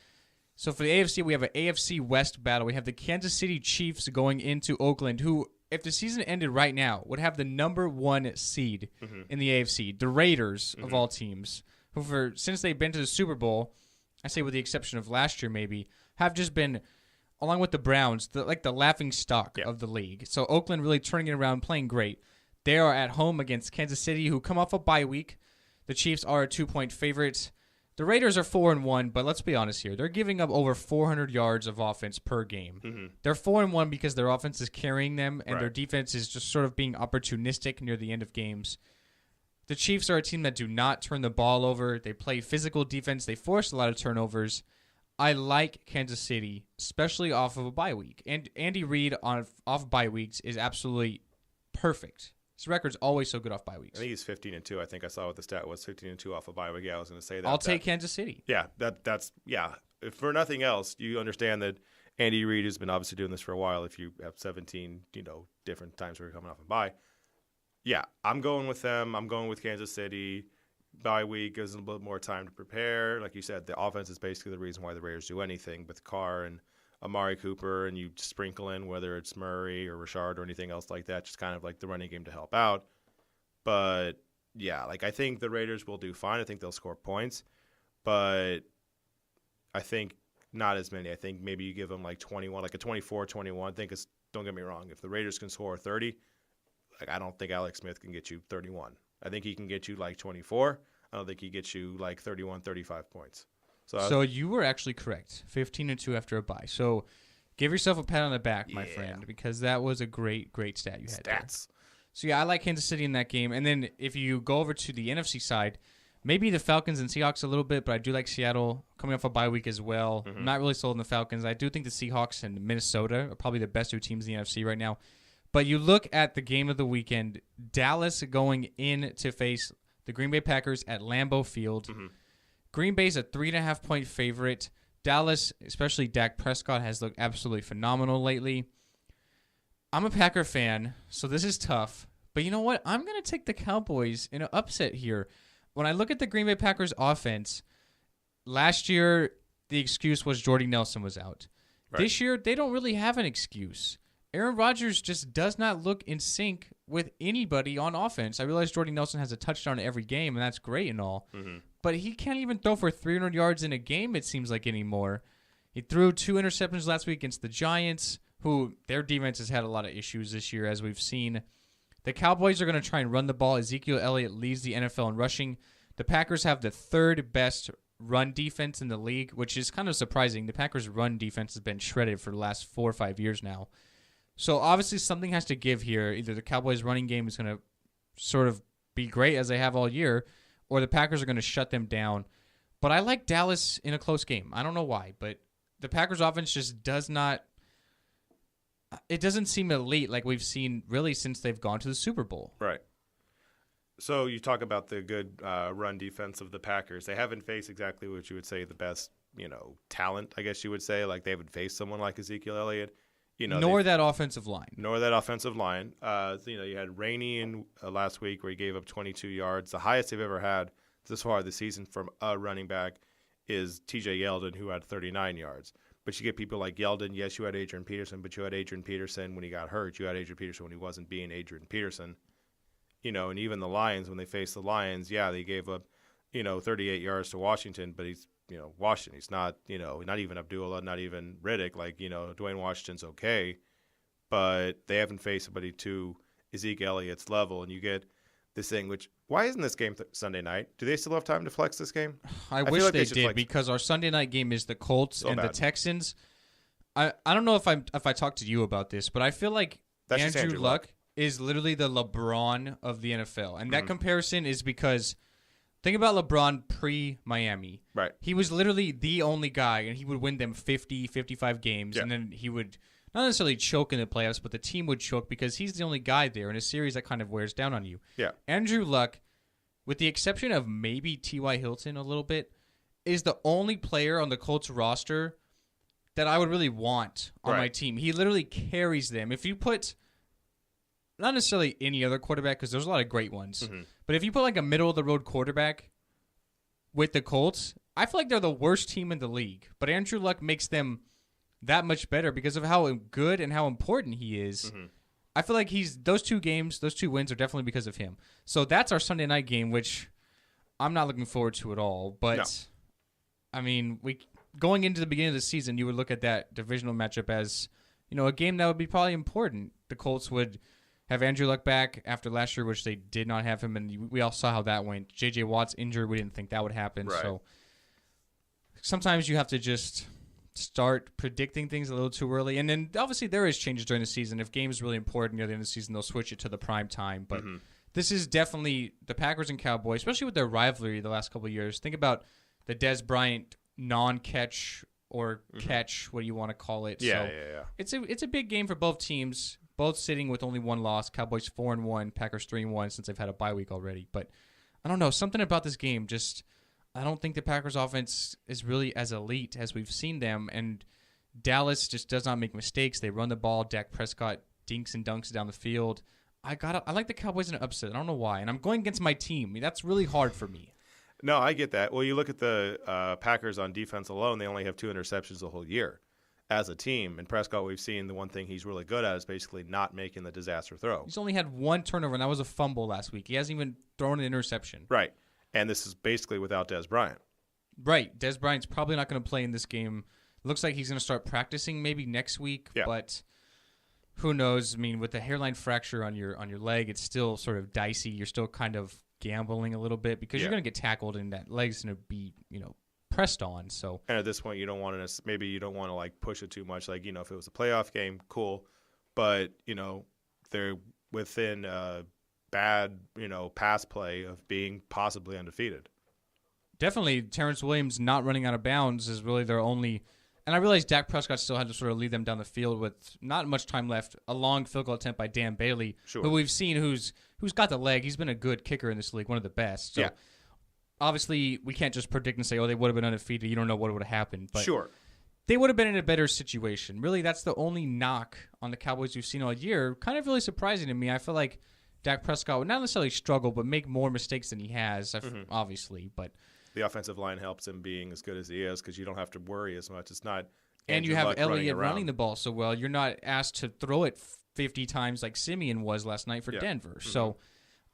So for the AFC, we have an AFC West battle. We have the Kansas City Chiefs going into Oakland, who, if the season ended right now, would have the number 1 seed in the AFC. The Raiders, of all teams, who since they've been to the Super Bowl, I say with the exception of last year maybe, have just been along with the Browns, the laughing stock of the league. So Oakland really turning it around, playing great. They are at home against Kansas City, who come off a bye week. The Chiefs are a 2-point favorites. The Raiders are 4-1, but let's be honest here. They're giving up over 400 yards of offense per game. Mm-hmm. They're 4-1 because their offense is carrying them, and their defense is just sort of being opportunistic near the end of games. The Chiefs are a team that do not turn the ball over. They play physical defense. They force a lot of turnovers. I like Kansas City, especially off of a bye week. And Andy Reid off bye weeks is absolutely perfect. His record's always so good off bye weeks. I think he's 15-2. I think I saw what the stat was, 15-2 off a bye week. Yeah, I was going to say that. I'll take Kansas City. Yeah, that's If for nothing else, you understand that Andy Reid has been obviously doing this for a while. If you have 17, different times where you're coming off a bye. Yeah, I'm going with them. I'm going with Kansas City. Bye week gives them a little more time to prepare. Like you said, the offense is basically the reason why the Raiders do anything with Carr and Amari Cooper, and you sprinkle in whether it's Murray or Rashard or anything else like that, just kind of like the running game to help out. But, yeah, I think the Raiders will do fine. I think they'll score points. But I think not as many. I think maybe you give them 21, a 24-21. Don't get me wrong, if the Raiders can score 30, I don't think Alex Smith can get you 31. I think he can get you 24. I don't think he gets you 31, 35 points. So you were actually correct. 15-2 after a bye. So give yourself a pat on the back, my friend, because that was a great, great stat you had there. So, yeah, I like Kansas City in that game. And then if you go over to the NFC side, maybe the Falcons and Seahawks a little bit, but I do like Seattle coming off a bye week as well. I'm not really sold on the Falcons. I do think the Seahawks and Minnesota are probably the best two teams in the NFC right now. But you look at the game of the weekend, Dallas going in to face the Green Bay Packers at Lambeau Field. Green Bay's a 3.5-point favorite. Dallas, especially Dak Prescott, has looked absolutely phenomenal lately. I'm a Packer fan, so this is tough. But you know what? I'm going to take the Cowboys in an upset here. When I look at the Green Bay Packers offense, last year the excuse was Jordy Nelson was out. Right. This year they don't really have an excuse. Aaron Rodgers just does not look in sync with anybody on offense. I realize Jordy Nelson has a touchdown in every game, and that's great and all. But he can't even throw for 300 yards in a game, it seems like, anymore. He threw 2 interceptions last week against the Giants, who their defense has had a lot of issues this year, as we've seen. The Cowboys are going to try and run the ball. Ezekiel Elliott leads the NFL in rushing. The Packers have the 3rd best run defense in the league, which is kind of surprising. The Packers' run defense has been shredded for the last 4 or 5 years now. So obviously something has to give here. Either the Cowboys' running game is going to sort of be great as they have all year, or the Packers are going to shut them down. But I like Dallas in a close game. I don't know why, but the Packers' offense just does not – it doesn't seem elite like we've seen really since they've gone to the Super Bowl. Right. So you talk about the good run defense of the Packers. They haven't faced exactly what you would say the best, talent, I guess you would say. They haven't faced someone like Ezekiel Elliott. Nor that offensive line. You had Rainey in last week where he gave up 22 yards. The highest they've ever had this far this season from a running back is TJ Yeldon, who had 39 yards. But you get people like Yeldon. Yes, you had Adrian Peterson, but you had Adrian Peterson when he got hurt. You had Adrian Peterson when he wasn't being Adrian Peterson. And even the Lions, when they faced the Lions, they gave up, 38 yards to Washington, but he's Washington. He's not, not even Abdullah, not even Riddick. Dwayne Washington's okay, but they haven't faced somebody to Ezekiel Elliott's level. And you get this thing, why isn't this game Sunday night? Do they still have time to flex this game? I wish like they did, because our Sunday night game is the Colts and the Texans. I don't know if I talked to you about this, but I feel like Andrew Luck is literally the LeBron of the NFL. And that comparison is because think about LeBron pre-Miami. Right. He was literally the only guy, and he would win them 50, 55 games, and then he would not necessarily choke in the playoffs, but the team would choke because he's the only guy there in a series that kind of wears down on you. Yeah. Andrew Luck, with the exception of maybe T.Y. Hilton a little bit, is the only player on the Colts roster that I would really want on my team. He literally carries them. If you put not necessarily any other quarterback, because there's a lot of great ones, but if you put a middle-of-the-road quarterback with the Colts, I feel like they're the worst team in the league. But Andrew Luck makes them that much better because of how good and how important he is. I feel like those 2 wins are definitely because of him. So that's our Sunday night game, which I'm not looking forward to at all. But, I mean, going into the beginning of the season, you would look at that divisional matchup as, a game that would be probably important. The Colts would have Andrew Luck back after last year, which they did not have him, and we all saw how that went. J.J. Watt's injured. We didn't think that would happen. Right. So sometimes you have to just start predicting things a little too early. And then, obviously, there is changes during the season. If game is really important near the end of the season, they'll switch it to the prime time. But this is definitely the Packers and Cowboys, especially with their rivalry the last couple of years. Think about the Dez Bryant non-catch or catch, what do you want to call it? Yeah. It's a big game for both teams, both sitting with only one loss. Cowboys 4-1, Packers 3-1 since they've had a bye week already. But I don't know, something about this game just I don't think the Packers offense is really as elite as we've seen them, and Dallas just does not make mistakes. They run the ball. Dak Prescott dinks and dunks down the field. I like the Cowboys in an upset. I don't know why, and I'm going against my team. That's really hard for me. No, I get that. Well, you look at the Packers on defense alone, they only have 2 interceptions the whole year as a team. And Prescott, we've seen the one thing he's really good at is basically not making the disaster throw. He's only had 1 turnover, and that was a fumble last week. He hasn't even thrown an interception. Right. And this is basically without Dez Bryant. Right. Dez Bryant's probably not going to play in this game. Looks like he's going to start practicing maybe next week, but who knows? I mean, with the hairline fracture on your leg, it's still sort of dicey. You're still kind of gambling a little bit because you're going to get tackled and that leg's going to be, pressed on. So, and at this point, you don't want to like push it too much. Like, if it was a playoff game, cool, but they're within bad, pass play of being possibly undefeated. Definitely, Terrence Williams not running out of bounds is really their only. And I realize Dak Prescott still had to sort of lead them down the field with not much time left. A long field goal attempt by Dan Bailey, who we've seen who's got the leg. He's been a good kicker in this league, one of the best. So obviously, we can't just predict and say, they would have been undefeated. You don't know what would have happened. But they would have been in a better situation. Really, that's the only knock on the Cowboys we've seen all year. Kind of really surprising to me. I feel like Dak Prescott would not necessarily struggle, but make more mistakes than he has, obviously. But the offensive line helps him being as good as he is because you don't have to worry as much. It's not. And you have Elliott running the ball so well. You're not asked to throw it 50 times like Simeon was last night for Denver. So,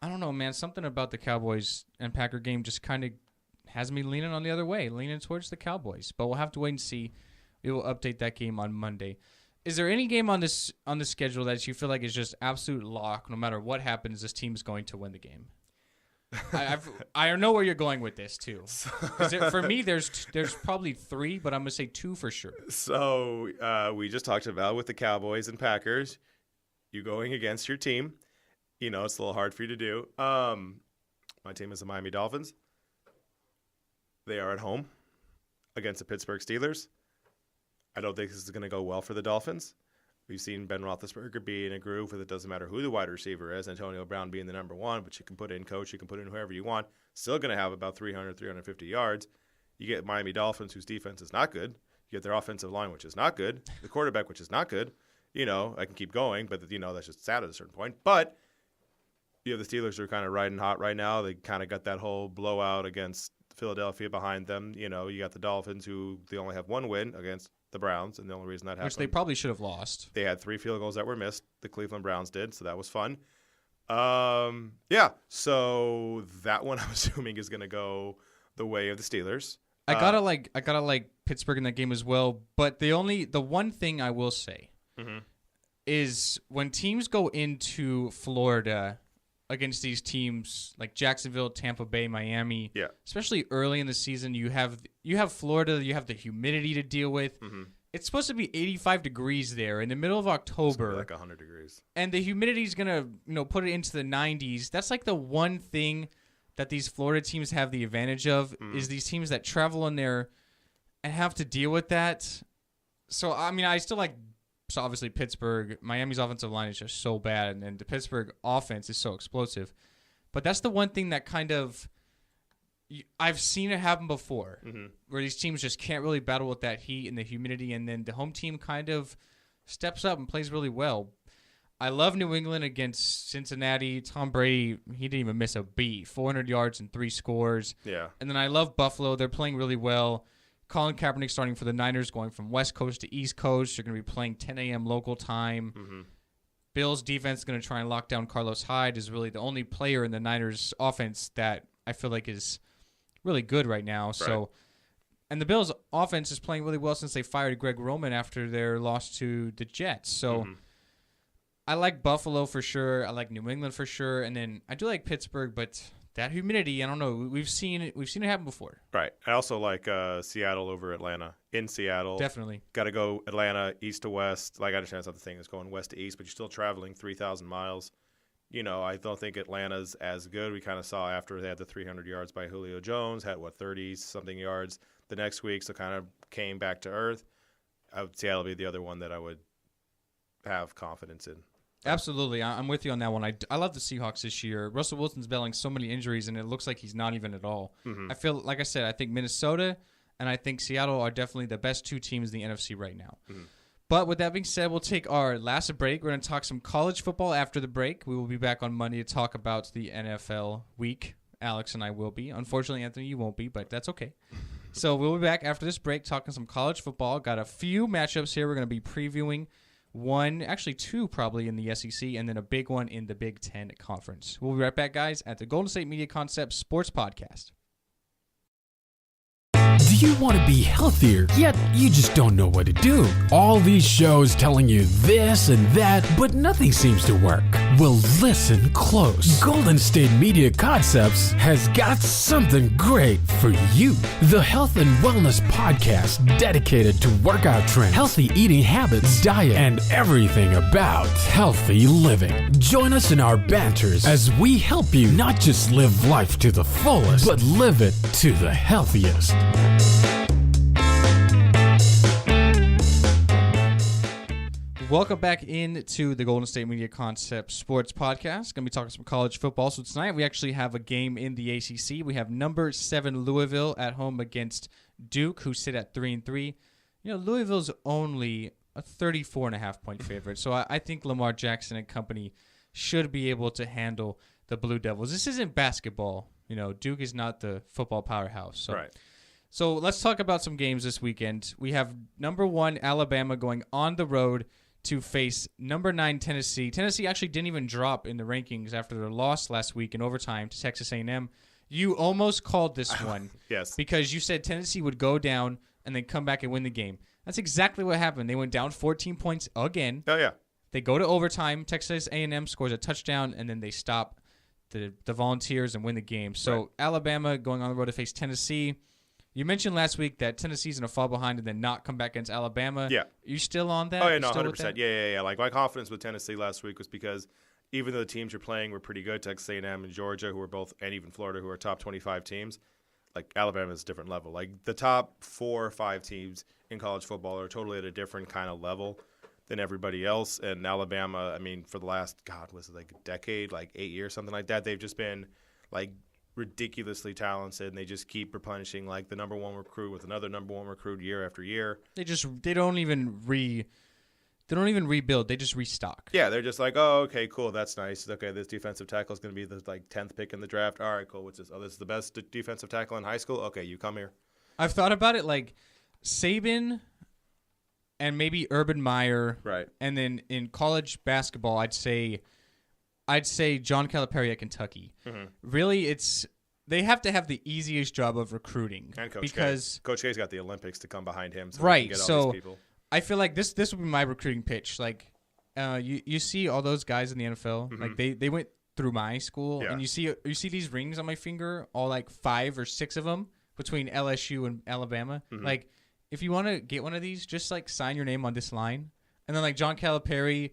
I don't know, man. Something about the Cowboys and Packer game just kind of has me leaning on the other way, leaning towards the Cowboys. But we'll have to wait and see. We will update that game on Monday. Is there any game on the schedule that you feel like is just absolute lock? No matter what happens, this team is going to win the game. I know where you're going with this too. For me, there's probably 3, but I'm gonna say 2 for sure. So we just talked about with the Cowboys and Packers, you going against your team. It's a little hard for you to do. My team is the Miami Dolphins. They are at home against the Pittsburgh Steelers. I don't think this is going to go well for the Dolphins. We've seen Ben Roethlisberger be in a groove with it doesn't matter who the wide receiver is, Antonio Brown being the number 1, but you can put in coach, you can put in whoever you want. Still going to have about 300, 350 yards. You get Miami Dolphins, whose defense is not good. You get their offensive line, which is not good. The quarterback, which is not good. I can keep going, but that's just sad at a certain point. But the Steelers are kind of riding hot right now. They kind of got that whole blowout against Philadelphia behind them. You got the Dolphins, who they only have 1 win against the Browns, and the only reason that happened, which they probably should have lost. They had 3 field goals that were missed. The Cleveland Browns did, so that was fun. So that one I'm assuming is going to go the way of the Steelers. I gotta like Pittsburgh in that game as well. But the one thing I will say is when teams go into Florida against these teams like Jacksonville, Tampa Bay, Miami, especially early in the season, you have Florida, you have the humidity to deal with. It's supposed to be 85 degrees there in the middle of October. Like 100 degrees. And the humidity is going to, put it into the 90s. That's like the one thing that these Florida teams have the advantage of is these teams that travel in there and have to deal with that. So, I mean, I still like, so obviously Pittsburgh, Miami's offensive line is just so bad, and the Pittsburgh offense is so explosive. But that's the one thing that kind of, I've seen it happen before, where these teams just can't really battle with that heat and the humidity, and then the home team kind of steps up and plays really well. I love New England against Cincinnati. Tom Brady, he didn't even miss a beat. 400 yards and 3 scores. Yeah. And then I love Buffalo. They're playing really well. Colin Kaepernick starting for the Niners, going from West Coast to East Coast. They're going to be playing 10 a.m. local time. Bills' defense is going to try and lock down Carlos Hyde, is really the only player in the Niners' offense that I feel like is really good right now. Right. So And the Bills' offense is playing really well since they fired Greg Roman after their loss to the Jets. So I like Buffalo for sure. I like New England for sure. And then I do like Pittsburgh, but that humidity, I don't know. We've seen it happen before. Right. I also like Seattle over Atlanta. In Seattle. Definitely. Got to go Atlanta east to west. Like, I understand it's not the thing. It's going west to east, but you're still traveling 3,000 miles. I don't think Atlanta's as good. We kind of saw after they had the 300 yards by Julio Jones, had, 30-something yards the next week, so kind of came back to earth. Seattle would be the other one that I would have confidence in. Absolutely. I'm with you on that one. I love the Seahawks this year. Russell Wilson's battling so many injuries, and it looks like he's not even at all. I feel, like I said, I think Minnesota and I think Seattle are definitely the best two teams in the NFC right now. But with that being said, we'll take our last break. We're going to talk some college football after the break. We will be back on Monday to talk about the NFL week. Alex and I will be. Unfortunately, Anthony, you won't be, but that's okay. So we'll be back after this break talking some college football. Got a few matchups here. We're going to be previewing two probably in the SEC, and then a big one in the Big Ten Conference. We'll be right back, guys, at the Golden State Media Concepts Sports Podcast. Do you want to be healthier, yet you just don't know what to do? All these shows telling you this and that, but nothing seems to work. Well, listen close. Golden State Media Concepts has got something great for you. The Health and Wellness Podcast dedicated to workout trends, healthy eating habits, diet, and everything about healthy living. Join us in our banters as we help you not just live life to the fullest, but live it to the healthiest. Welcome back into the Golden State Media Concepts Sports Podcast. Going to be talking some college football. So tonight we actually have a game in the ACC. We have number 7 Louisville at home against Duke, who sit at 3-3. Louisville's only a 34.5-point favorite. So I think Lamar Jackson and company should be able to handle the Blue Devils. This isn't basketball. Duke is not the football powerhouse. So. Right. So let's talk about some games this weekend. We have number 1 Alabama going on the road to face number 9 Tennessee. Tennessee actually didn't even drop in the rankings after their loss last week in overtime to Texas A&M. You almost called this one. Yes. Because you said Tennessee would go down and then come back and win the game. That's exactly what happened. They went down 14 points again. Oh, yeah. They go to overtime. Texas A&M scores a touchdown, and then they stop the Volunteers and win the game. So right. Alabama going on the road to face Tennessee. You mentioned last week that Tennessee's going to fall behind and then not come back against Alabama. Yeah. You still on that? Oh, yeah, no, 100%. Yeah. Like, my confidence with Tennessee last week was because even though the teams you're playing were pretty good, Texas A&M and Georgia, who are both, and even Florida, who are top 25 teams, like, Alabama is a different level. Like, the top 4 or 5 teams in college football are totally at a different kind of level than everybody else. And Alabama, I mean, for the last, was it like a decade, like 8 years, something like that, they've just been, like, ridiculously talented, and they just keep replenishing like the number 1 recruit with another number 1 recruit year after year. They don't even rebuild. They just restock. Yeah, they're just like, oh, okay, cool, that's nice. Okay, this defensive tackle is going to be the 10th pick in the draft. All right, cool. What's this? Oh, this is the best defensive tackle in high school. Okay, you come here. I've thought about it like Saban and maybe Urban Meyer. Right. And then in college basketball, I'd say John Calipari at Kentucky. Mm-hmm. Really, they have to have the easiest job of recruiting. And Coach K. Coach K's got the Olympics to come behind him. So right. He can get all these people. I feel like this would be my recruiting pitch. Like, you see all those guys in the NFL. Mm-hmm. Like they went through my school, and you see these rings on my finger, all like 5 or 6 of them between LSU and Alabama. Mm-hmm. Like, if you want to get one of these, just like sign your name on this line, and then like John Calipari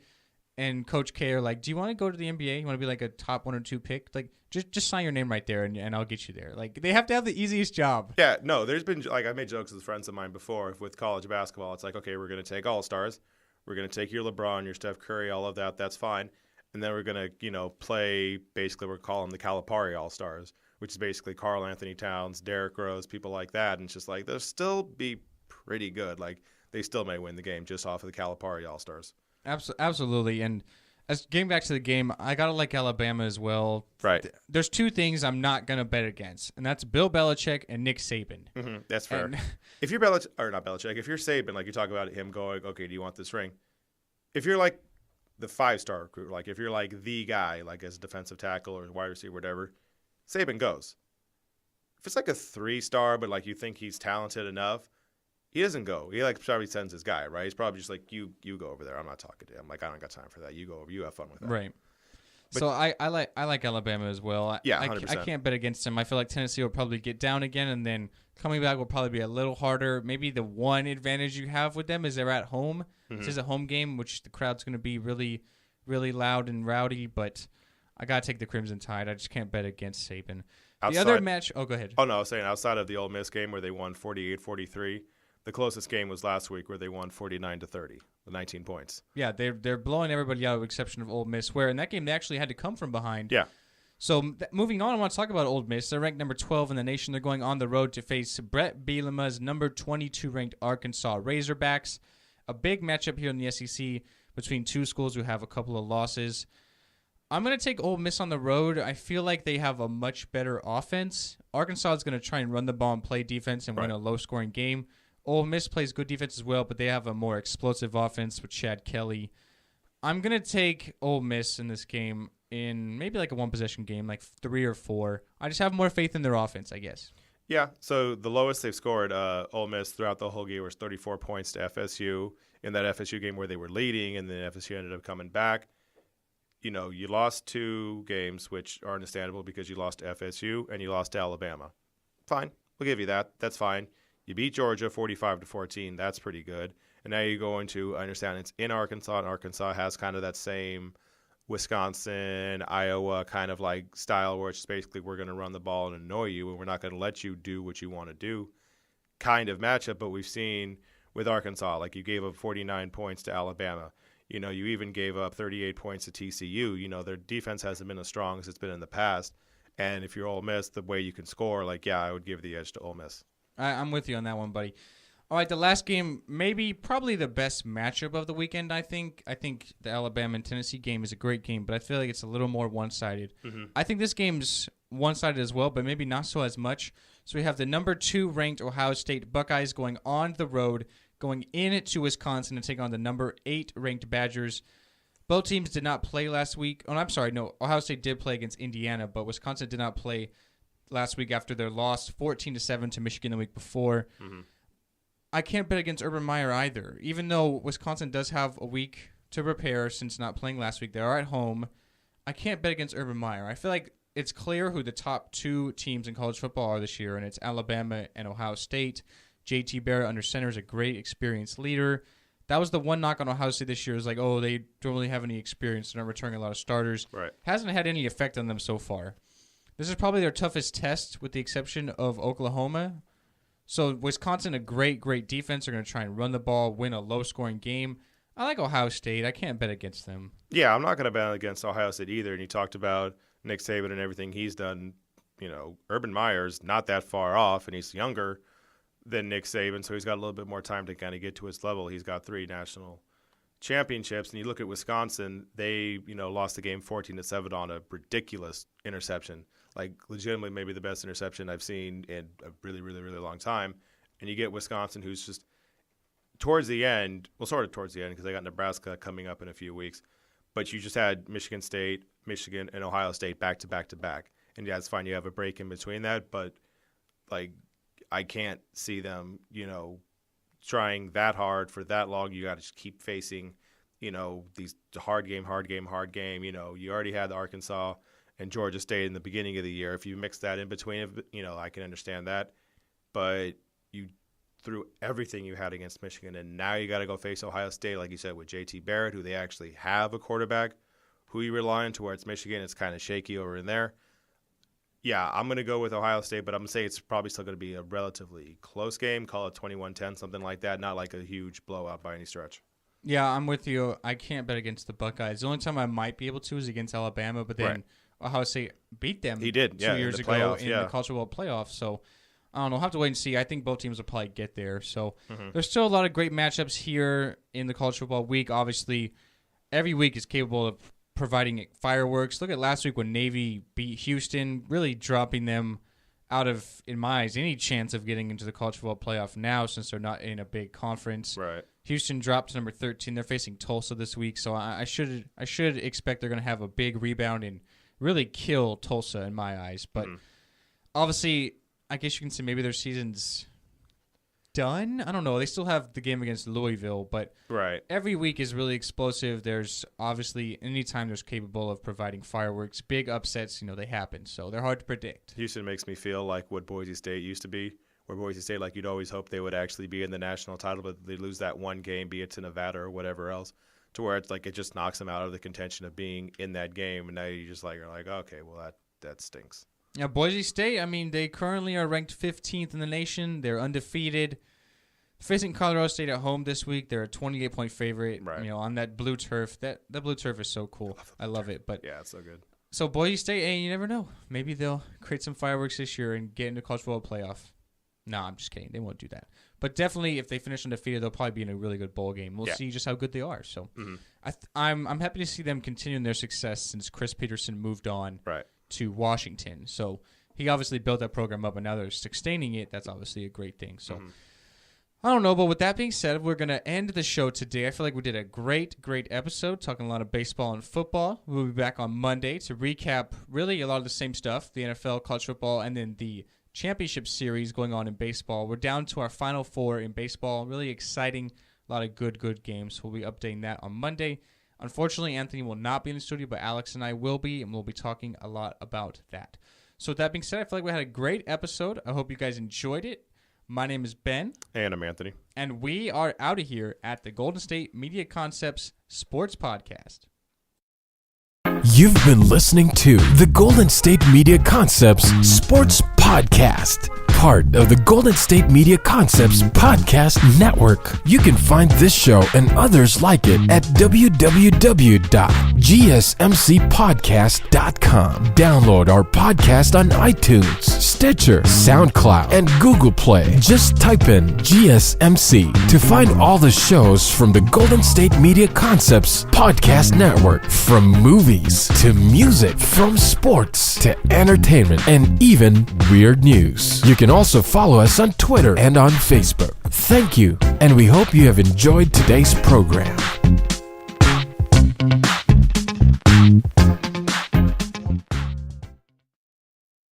and Coach K are like, do you want to go to the NBA? You want to be like a top 1 or 2 pick? Like, just sign your name right there, and I'll get you there. Like, they have to have the easiest job. Yeah, no, there's been, like, I made jokes with friends of mine before with college basketball. It's like, okay, we're going to take All-Stars. We're going to take your LeBron, your Steph Curry, all of that. That's fine. And then we're going to, play, basically we're calling the Calipari All-Stars, which is basically Karl Anthony Towns, Derrick Rose, people like that. And it's just like, they'll still be pretty good. Like, they still may win the game just off of the Calipari All-Stars. Absolutely. And as getting back to the game, I got to like Alabama as well. Right. There's 2 things I'm not going to bet against, and that's Bill Belichick and Nick Saban. Mm-hmm. That's fair. If you're not Belichick, if you're Saban, like you talk about him going, okay, do you want this ring? If you're like the 5-star recruit, like if you're like the guy, like as a defensive tackle or wide receiver, whatever, Saban goes. If it's like a 3-star, but like you think he's talented enough, he doesn't go. He like probably sends his guy, right? He's probably just like, you go over there. I'm not talking to him. Like, I don't got time for that. You go over. You have fun with that. Right. But, so I like Alabama as well. Yeah, 100%. I can't bet against them. I feel like Tennessee will probably get down again, and then coming back will probably be a little harder. Maybe the one advantage you have with them is they're at home. This is a home game, which the crowd's going to be really, really loud and rowdy, but I got to take the Crimson Tide. I just can't bet against Saban. The other match – oh, go ahead. Oh, no, I was saying outside of the Ole Miss game where they won 48-43, the closest game was last week where they won 49-30, with 19 points. Yeah, they're blowing everybody out with the exception of Ole Miss, where in that game they actually had to come from behind. Yeah. So moving on, I want to talk about Ole Miss. They're ranked number 12 in the nation. They're going on the road to face Brett Bielema's number 22 ranked Arkansas Razorbacks. A big matchup here in the SEC between two schools who have a couple of losses. I'm going to take Ole Miss on the road. I feel like they have a much better offense. Arkansas is going to try and run the ball and play defense and win a low-scoring game. Ole Miss plays good defense as well, but they have a more explosive offense with Chad Kelly. I'm going to take Ole Miss in this game in maybe like a one-possession game, like 3 or 4. I just have more faith in their offense, I guess. Yeah, so the lowest they've scored, Ole Miss, throughout the whole game was 34 points to FSU in that FSU game where they were leading, and then FSU ended up coming back. You know, you lost 2 games, which are understandable because you lost to FSU and you lost to Alabama. Fine, we'll give you that. That's fine. You beat Georgia 45-14. That's pretty good. And now you go into, I understand it's in Arkansas, and Arkansas has kind of that same Wisconsin, Iowa kind of like style where it's just basically we're going to run the ball and annoy you, and we're not going to let you do what you want to do kind of matchup. But we've seen with Arkansas, like you gave up 49 points to Alabama. You know, you even gave up 38 points to TCU. You know, their defense hasn't been as strong as it's been in the past. And if you're Ole Miss, the way you can score, like, yeah, I would give the edge to Ole Miss. I'm with you on that one, buddy. All right, the last game, probably the best matchup of the weekend, I think. I think the Alabama and Tennessee game is a great game, but I feel like it's a little more one-sided. Mm-hmm. I think this game's one-sided as well, but maybe not so as much. So we have the number 2 ranked Ohio State Buckeyes going on the road, going into Wisconsin to take on the number 8 ranked Badgers. Both teams did not play last week. Oh, I'm sorry, no. Ohio State did play against Indiana, but Wisconsin did not play last week after their loss 14-7 to Michigan the week before. Mm-hmm. I can't bet against Urban Meyer either. Even though Wisconsin does have a week to prepare since not playing last week, they are at home. I can't bet against Urban Meyer. I feel like it's clear who the top 2 teams in college football are this year, and it's Alabama and Ohio State. J.T. Barrett under center is a great experienced leader. That was the one knock on Ohio State this year. Is like, oh, they don't really have any experience. They're not returning a lot of starters. Right. Hasn't had any effect on them so far. This is probably their toughest test with the exception of Oklahoma. So Wisconsin, a great, great defense. They're going to try and run the ball, win a low-scoring game. I like Ohio State. I can't bet against them. Yeah, I'm not going to bet against Ohio State either. And you talked about Nick Saban and everything he's done. You know, Urban Meyer's not that far off, and he's younger than Nick Saban, so he's got a little bit more time to kind of get to his level. He's got 3 national championships, and you look at Wisconsin, they, you know, lost the game 14-7 on a ridiculous interception. Like, legitimately maybe the best interception I've seen in a really, really, really long time. And you get Wisconsin, who's just towards the end, well, sort of towards the end because they got Nebraska coming up in a few weeks. But you just had Michigan State, Michigan, and Ohio State back to back to back. And yeah, it's fine. You have a break in between that. But, like, I can't see them, you know, trying that hard for that long. You got to just keep facing, you know, these hard game. You know, you already had the Arkansas and Georgia State in the beginning of the year. If you mix that in between, you know, I can understand that. But you threw everything you had against Michigan, and now you got to go face Ohio State, like you said, with J.T. Barrett, who they actually have a quarterback who you rely on, to where it's Michigan. It's kind of shaky over in there. Yeah, I'm going to go with Ohio State, but I'm going to say it's probably still going to be a relatively close game. Call it 21-10, something like that. Not like a huge blowout by any stretch. Yeah, I'm with you. I can't bet against the Buckeyes. The only time I might be able to is against Alabama, but then right. Ohio State beat them. He did, 2 years ago in the College Football Playoff. So I don't know. We'll have to wait and see. I think both teams will probably get there. So there's still a lot of great matchups here in the College Football Week. Obviously, every week is capable of providing fireworks. Look at last week when Navy beat Houston, really dropping them out of, in my eyes, any chance of getting into the College Football Playoff now since they're not in a big conference. Right. Houston dropped to number 13. They're facing Tulsa this week, so I should expect they're going to have a big rebound and really kill Tulsa in my eyes. But obviously, I guess you can say maybe their season's done. I don't know. They still have the game against Louisville, but every week is really explosive. There's obviously anytime there's capable of providing fireworks, big upsets, they happen. So they're hard to predict. Houston makes me feel like what Boise State used to be, where Boise State, like you'd always hope they would actually be in the national title, but they lose that one game, be it to Nevada or whatever else, to where it's like it just knocks them out of the contention of being in that game. And now you just are like, okay, well that stinks. Yeah, Boise State, they currently are ranked 15th in the nation. They're undefeated. Facing Colorado State at home this week, they're a 28-point favorite. Right. On that blue turf. That blue turf is so cool. I love it. But yeah, it's so good. So Boise State, you never know. Maybe they'll create some fireworks this year and get into college football playoff. No, I'm just kidding. They won't do that. But definitely, if they finish undefeated, they'll probably be in a really good bowl game. We'll see just how good they are. So I'm happy to see them continuing their success since Chris Peterson moved on to Washington. So he obviously built that program up, and now they're sustaining it. That's obviously a great thing. So I don't know, but with that being said, we're going to end the show today. I feel like we did a great episode, talking a lot of baseball and football. We'll be back on Monday to recap really a lot of the same stuff, the NFL, college football, and then the championship series going on in baseball. We're down to our final four in baseball. Really exciting, a lot of good games. We'll be updating that on Monday. Unfortunately, Anthony will not be in the studio, but Alex and I will be, and we'll be talking a lot about that. So with that being said, I feel like we had a great episode. I hope you guys enjoyed it. My name is Ben. And I'm Anthony. And we are out of here at the Golden State Media Concepts Sports Podcast. You've been listening to the Golden State Media Concepts Sports Podcast, part of the Golden State Media Concepts Podcast Network. You can find this show and others like it at www.gsmcpodcast.com. Download our podcast on iTunes, Stitcher, SoundCloud, and Google Play. Just type in GSMC to find all the shows from the Golden State Media Concepts Podcast Network, from movies to music, from sports to entertainment, and even weird news. You can also follow us on Twitter and on Facebook. Thank you, and we hope you have enjoyed today's program.